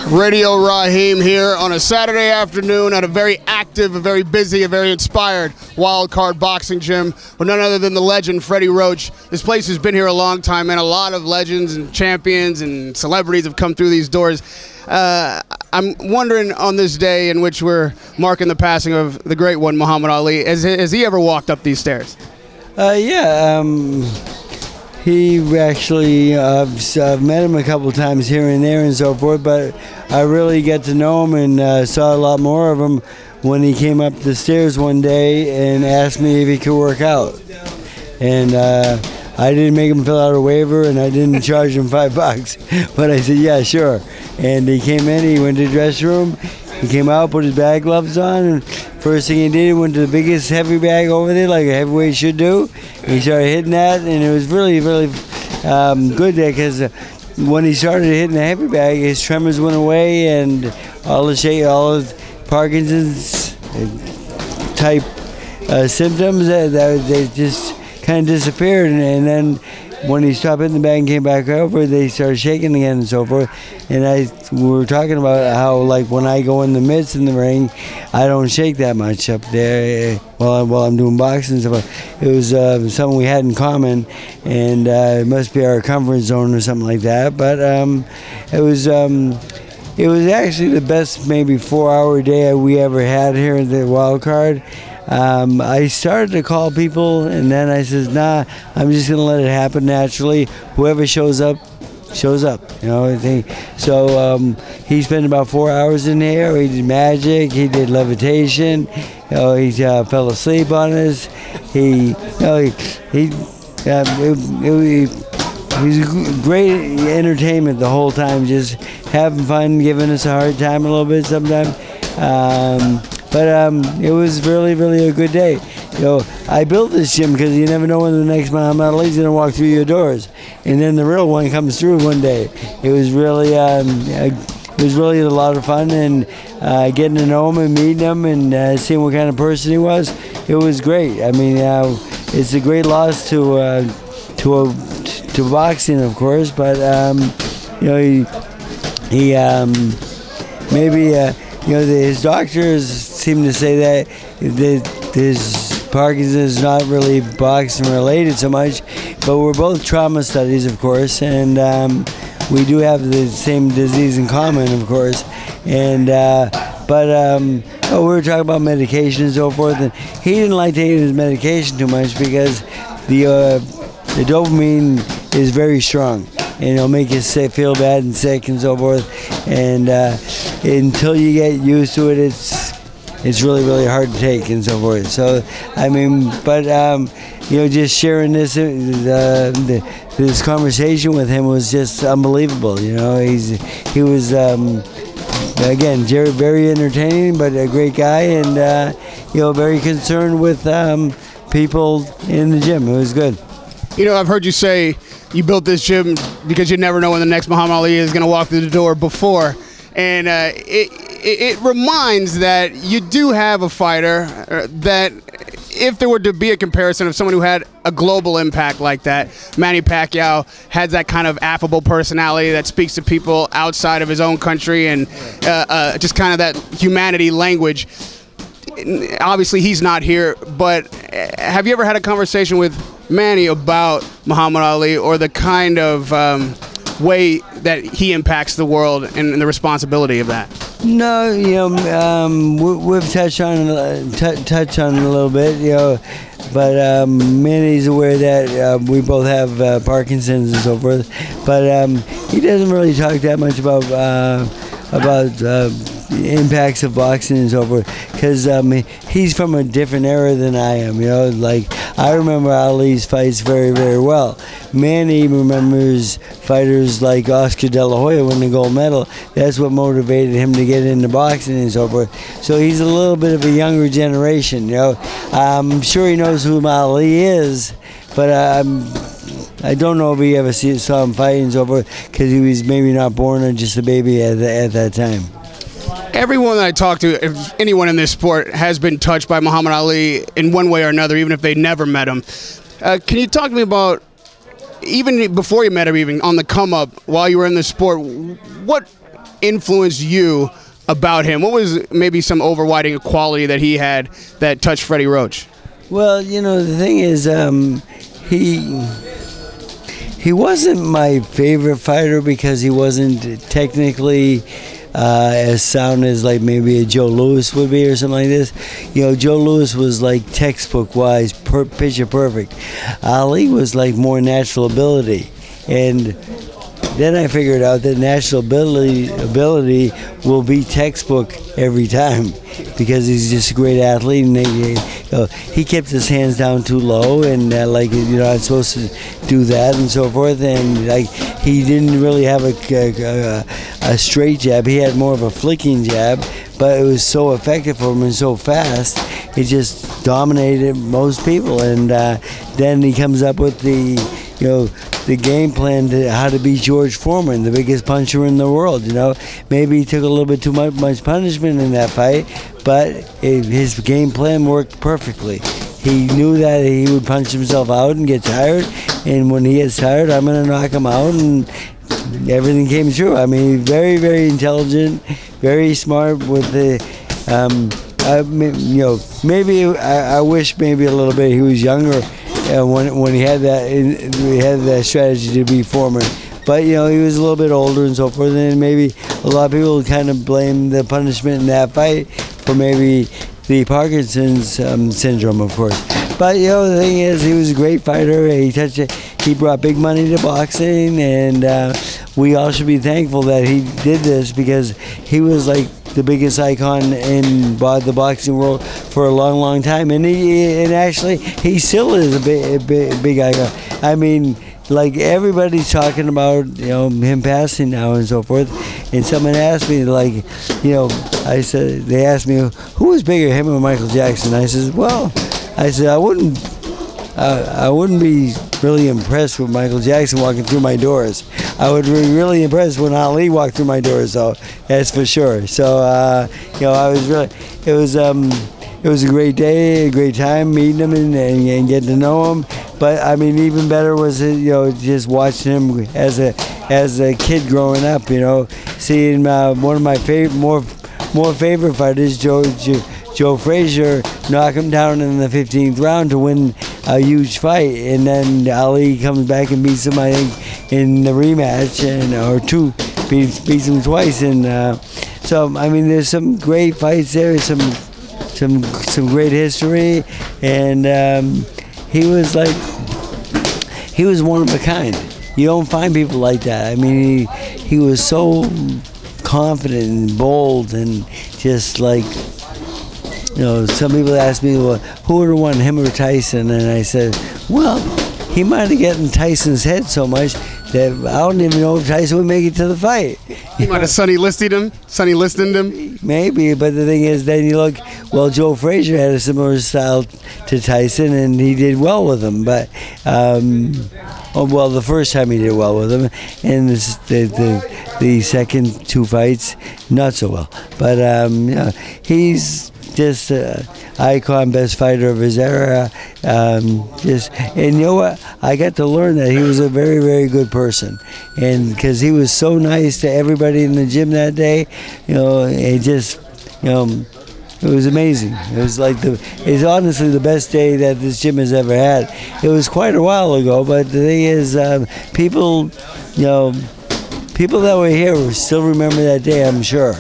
Radio Raheem here on a Saturday afternoon at a very active, a very busy, a very inspired wild card boxing gym with none other than the legend Freddie Roach. This place has been here a long time, and a lot of legends and champions and celebrities have come through these doors. I'm wondering, on this day in which we're marking the passing of the great one, Muhammad Ali, has he ever walked up these stairs? He actually, I've met him a couple times here and there and so forth, but I really got to know him and saw a lot more of him when he came up the stairs one day and asked me if he could work out. And I didn't make him fill out a waiver, and I didn't charge him $5, but I said, yeah, sure. And he came in, he went to the dressing room, he came out, put his bag gloves on, and first thing he did, he went to the biggest heavy bag over there, like a heavyweight should do. He started hitting that, and it was really, really good there, because when he started hitting the heavy bag, his tremors went away, and all his Parkinson's type symptoms, they just kind of disappeared, and then when he stopped hitting the bag and came back over, they started shaking again and so forth. And we were talking about how, like, when I go in the midst in the ring, I don't shake that much up there while I'm doing boxing and stuff. It was something we had in common, and it must be our comfort zone or something like that. But it was actually the best maybe 4-hour day we ever had here at the wild card. I started to call people, and then I says, nah, I'm just going to let it happen naturally. Whoever shows up, shows up. You know, I think. So he spent about 4 hours in there. He did magic. He did levitation. You know, he fell asleep on us. He was great entertainment the whole time, just having fun, giving us a hard time a little bit sometimes. But it was really, really a good day. You know, I built this gym because you never know when the next Muhammad Ali's going to walk through your doors, and then the real one comes through one day. It was really a lot of fun, and getting to know him and meeting him and seeing what kind of person he was. It was great. I mean, it's a great loss to boxing, of course, but you know, he maybe. You know, his doctors seem to say that his Parkinson is not really boxing related so much, but we're both trauma studies, of course, and we do have the same disease in common, of course. And we were talking about medication and so forth, and he didn't like taking his medication too much because the dopamine is very strong, and it'll make you feel bad and sick and so forth. And until you get used to it, it's really, really hard to take and so forth. So, I mean, but you know, just sharing this conversation with him was just unbelievable. You know, he was again very entertaining, but a great guy, and you know, very concerned with people in the gym. It was good. You know, I've heard you say you built this gym because you never know when the next Muhammad Ali is going to walk through the door before. And it reminds that you do have a fighter that, if there were to be a comparison of someone who had a global impact like that, Manny Pacquiao has that kind of affable personality that speaks to people outside of his own country, and just kind of that humanity language. Obviously, he's not here, but have you ever had a conversation with Manny about Muhammad Ali, or the kind of way that he impacts the world and the responsibility of that? No, you know, we've touched on it a little bit, you know, but Manny's aware that we both have Parkinson's and so forth, but he doesn't really talk that much about the impacts of boxing and so forth, because he's from a different era than I am. You know, like, I remember Ali's fights very, very well. Manny remembers fighters like Oscar De La Hoya winning the gold medal. That's what motivated him to get into boxing and so forth. So he's a little bit of a younger generation. You know, I'm sure he knows who Ali is, but I don't know if he ever saw him fight and so forth, because he was maybe not born or just a baby at that time. Everyone that I talk to, if anyone in this sport, has been touched by Muhammad Ali in one way or another, even if they never met him. Can you talk to me about, even before you met him, even on the come up, while you were in the sport, what influenced you about him? What was maybe some overriding quality that he had that touched Freddie Roach? Well, you know, the thing is, he wasn't my favorite fighter because he wasn't technically as sound as like maybe a Joe Louis would be or something like this. You know, Joe Louis was like textbook wise, picture perfect. Ali was like more natural ability, and then I figured out that natural ability will be textbook every time because he's just a great athlete, and he kept his hands down too low, and like you're not supposed to do that and so forth, and like he didn't really have a straight jab. He had more of a flicking jab, but it was so effective for him and so fast, it just dominated most people. And then he comes up with the game plan to how to beat George Foreman, the biggest puncher in the world. You know, maybe he took a little bit too much punishment in that fight, but his game plan worked perfectly. He knew that he would punch himself out and get tired, and when he gets tired, I'm going to knock him out, and everything came true. I mean, very, very intelligent, very smart with the. Maybe I wish maybe a little bit he was younger. When he had that strategy to be Foreman, but you know, he was a little bit older and so forth, and maybe a lot of people kind of blame the punishment in that fight for maybe the Parkinson's syndrome, of course. But you know, the thing is, he was a great fighter. He brought big money to boxing, and we all should be thankful that he did this because he was like the biggest icon in the boxing world for a long, long time, and actually he still is a big icon. I mean, like everybody's talking about him passing now and so forth. And someone asked me, like, they asked me who was bigger, him or Michael Jackson. I said, I wouldn't be really impressed with Michael Jackson walking through my doors. I would be really impressed when Ali walked through my doors, though. That's for sure. So, I was really. It was a great day, a great time meeting him and getting to know him. But I mean, even better was just watching him as a kid growing up. Seeing one of my more favorite fighters, Joe Frazier, knock him down in the 15th round to win a huge fight, and then Ali comes back and beats him, I think, in the rematch, or two, beats him twice, and so I mean, there's some great fights there, some great history, and he was one of a kind. You don't find people like that. I mean, he was so confident and bold, and just like. Some people ask me, well, who would have won, him or Tyson? And I said, well, he might have gotten Tyson's head so much that I don't even know if Tyson would make it to the fight. He might have Sonny listed him? Maybe, but the thing is, then you look, well, Joe Frazier had a similar style to Tyson, and he did well with him. But, the first time he did well with him, and the second two fights, not so well. But, he's just icon, best fighter of his era. And you know what? I got to learn that he was a very, very good person, and because he was so nice to everybody in the gym that day, it was amazing. It was like it's honestly the best day that this gym has ever had. It was quite a while ago, but the thing is, people that were here will still remember that day, I'm sure.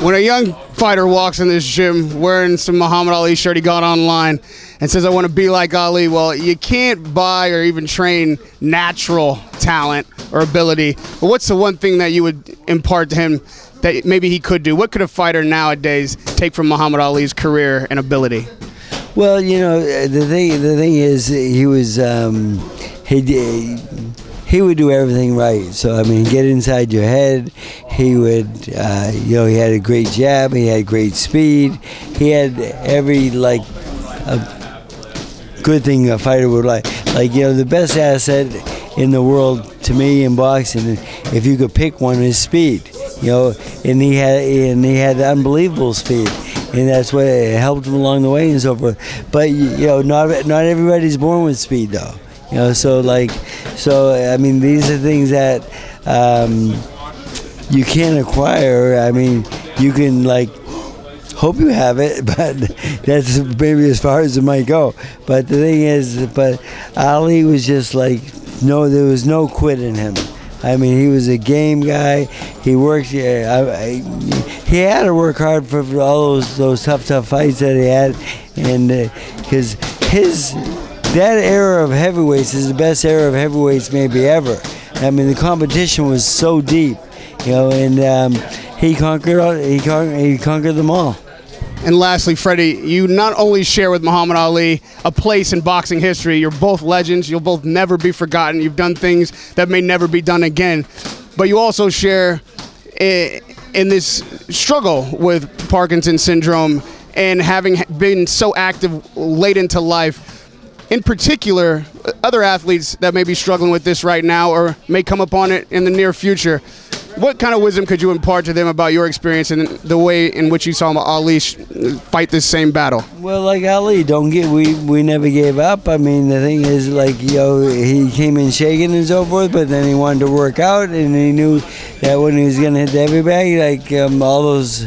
When a young fighter walks in this gym wearing some Muhammad Ali shirt he got online and says, I want to be like Ali, well, you can't buy or even train natural talent or ability. But what's the one thing that you would impart to him that maybe he could do? What could a fighter nowadays take from Muhammad Ali's career and ability? Well, the thing is, he was he would do everything right. So, I mean, get inside your head. He would, he had a great jab. He had great speed. He had every, good thing a fighter would like. The best asset in the world to me in boxing, if you could pick one, is speed. And he had unbelievable speed. And that's what helped him along the way and so forth. But, not everybody's born with speed, though. So I mean, these are things that you can't acquire. I mean, you can like hope you have it, but that's maybe as far as it might go. But the thing is, but Ali was just like, no, there was no quit in him. I mean, he was a game guy. He worked. He had to work hard for all those tough fights that he had, and because that era of heavyweights is the best era of heavyweights maybe ever. I mean, the competition was so deep, you know, and he conquered them all. And lastly, Freddie, you not only share with Muhammad Ali a place in boxing history, you're both legends, you'll both never be forgotten, you've done things that may never be done again, but you also share in this struggle with Parkinson syndrome and having been so active late into life. In particular, other athletes that may be struggling with this right now or may come upon it in the near future, what kind of wisdom could you impart to them about your experience and the way in which you saw Ali fight this same battle? Well, like Ali, we never gave up. I mean, the thing is, like, you know, he came in shaking and so forth, but then he wanted to work out, and he knew that when he was going to hit the heavy bag, like all those,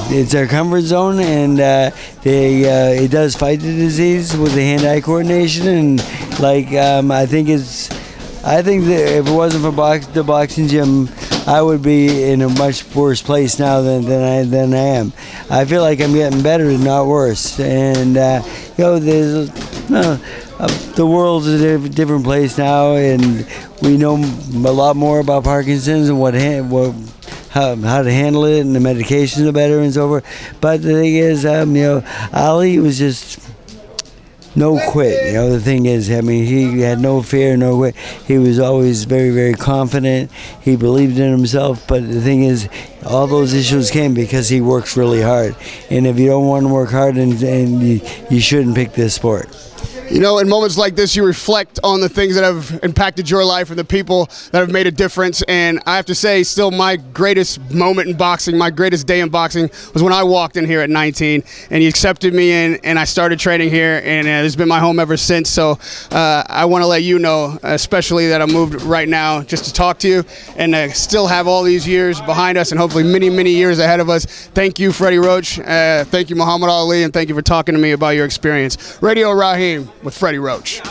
it's their comfort zone, and it does fight the disease with the hand-eye coordination, and like I think that if it wasn't for the boxing gym, I would be in a much worse place now than I am. I feel like I'm getting better, not worse. And you know, there's the world's a different place now, and we know a lot more about Parkinson's and how to handle it, and the medications are better and so forth. But the thing is, you know, Ali was just no quit. You know, the thing is, I mean, he had no fear, no quit. He was always very, very confident. He believed in himself. But the thing is, all those issues came because he works really hard. And if you don't want to work hard, and you shouldn't pick this sport. You know, in moments like this, you reflect on the things that have impacted your life and the people that have made a difference. And I have to say, still my greatest moment in boxing, my greatest day in boxing was when I walked in here at 19 and he accepted me in, and I started training here, and it's been my home ever since. So I want to let you know, especially that I moved right now just to talk to you, and still have all these years behind us and hopefully many, many years ahead of us. Thank you, Freddie Roach. Thank you, Muhammad Ali, and thank you for talking to me about your experience. Radio Raheem with Freddie Roach.